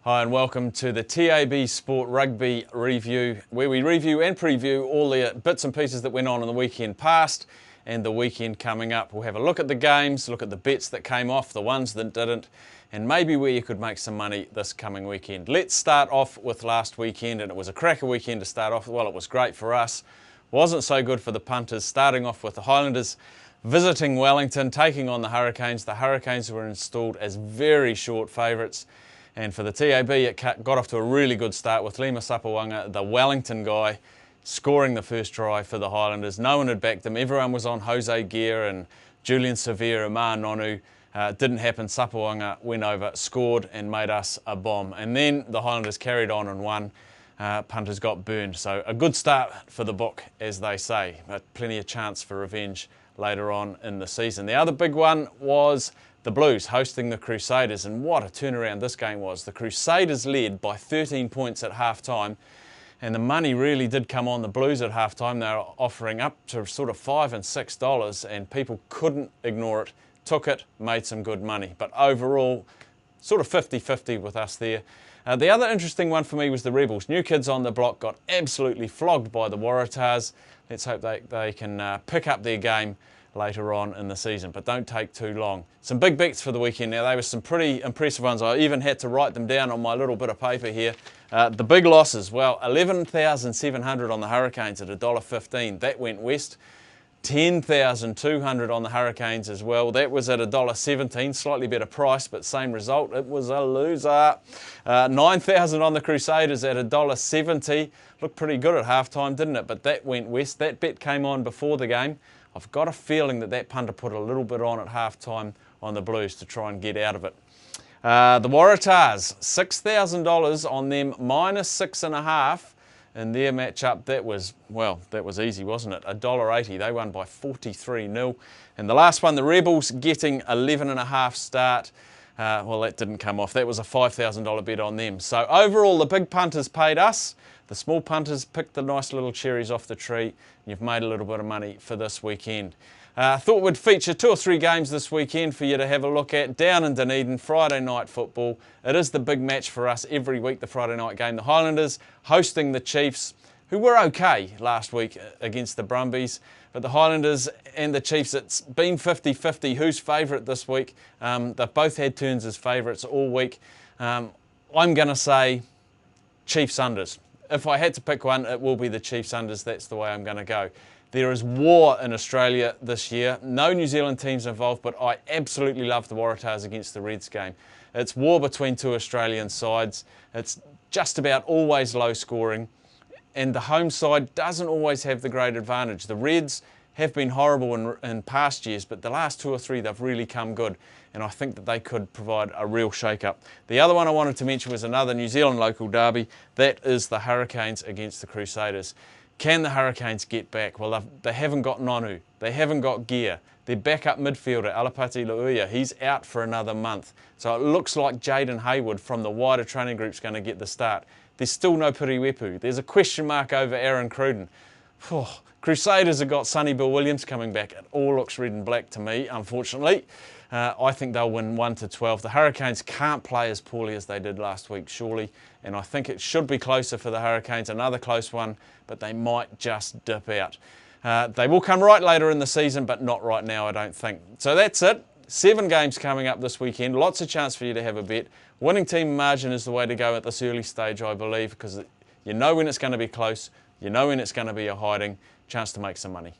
Hi and welcome to the TAB Sport Rugby review, where we review and preview all the bits and pieces that went on in the weekend past and the weekend coming up. We'll have a look at the games, look at the bets that came off, the ones that didn't, and maybe where you could make some money this coming weekend. Let's start off with last weekend, and it was a cracker weekend to start off. Well, it was great for us. Wasn't so good for the punters, starting off with the Highlanders visiting Wellington, taking on the Hurricanes. The Hurricanes were installed as very short favourites. And for the TAB, it got off to a really good start with Lima Sapawanga, the Wellington guy, scoring the first try for the Highlanders. No one had backed him. Everyone was on Jose Gear and Julian Severe, Amar Nonu. Didn't happen. Sapawanga went over, scored and made us a bomb. And then the Highlanders carried on and won. Punters got burned. So a good start for the book, as they say. But plenty of chance for revenge later on in the season. The other big one was the Blues hosting the Crusaders, and what a turnaround this game was. The Crusaders led by 13 points at half-time, and the money really did come on the Blues at half-time. They were offering up to sort of $5 and $6, and people couldn't ignore it. Took it, made some good money. But overall, sort of 50-50 with us there. The other interesting one for me was the Rebels. New kids on the block got absolutely flogged by the Waratahs. Let's hope they can pick up their game later on in the season, but don't take too long. Some big bets for the weekend now. They were some pretty impressive ones. I even had to write them down on my little bit of paper here. The big losses, well, 11,700 on the Hurricanes at $1.15. That went west. 10,200 on the Hurricanes as well. That was at $1.17, slightly better price, but same result. It was a loser. 9,000 on the Crusaders at $1.70. Looked pretty good at halftime, didn't it? But that went west. That bet came on before the game. I've got a feeling that punter put a little bit on at halftime on the Blues to try and get out of it. The Waratahs, $6,000 on them, -6.5 in their matchup. That was easy, wasn't it? $1.80. They won by 43-0. And the last one, the Rebels getting 11.5 start. Well, that didn't come off. That was a $5,000 bet on them. So overall, the big punters paid us. The small punters picked the nice little cherries off the tree, and you've made a little bit of money for this weekend. Thought we'd feature 2 or 3 games this weekend for you to have a look at. Down in Dunedin, Friday night football. It is the big match for us every week, the Friday night game. The Highlanders hosting the Chiefs, who were okay last week against the Brumbies. But the Highlanders and the Chiefs, it's been 50-50. Who's favourite this week? They've both had turns as favourites all week. I'm going to say Chiefs unders. If I had to pick one, it will be the Chiefs unders. That's the way I'm going to go. There is war in Australia this year. No New Zealand teams involved, but I absolutely love the Waratahs against the Reds game. It's war between 2 Australian sides. It's just about always low scoring, and the home side doesn't always have the great advantage. The Reds have been horrible in past years, but the last 2 or 3 they've really come good, and I think that they could provide a real shake-up. The other one I wanted to mention was another New Zealand local derby. That is the Hurricanes against the Crusaders. Can the Hurricanes get back? Well, they haven't got Nonu. They haven't got Gear. Their backup midfielder, Alapati Lauia, he's out for another month. So it looks like Jaden Hayward from the wider training group's going to get the start. There's still no Piriwepu. There's a question mark over Aaron Cruden. Crusaders have got Sonny Bill Williams coming back. It all looks red and black to me, unfortunately. I think they'll win 1-12. The Hurricanes can't play as poorly as they did last week, surely. And I think it should be closer for the Hurricanes. Another close one, but they might just dip out. They will come right later in the season, but not right now, I don't think. So that's it. 7 games coming up this weekend. Lots of chance for you to have a bet. Winning team margin is the way to go at this early stage, I believe, because you know when it's going to be close. You know when it's going to be a hiding. Chance to make some money.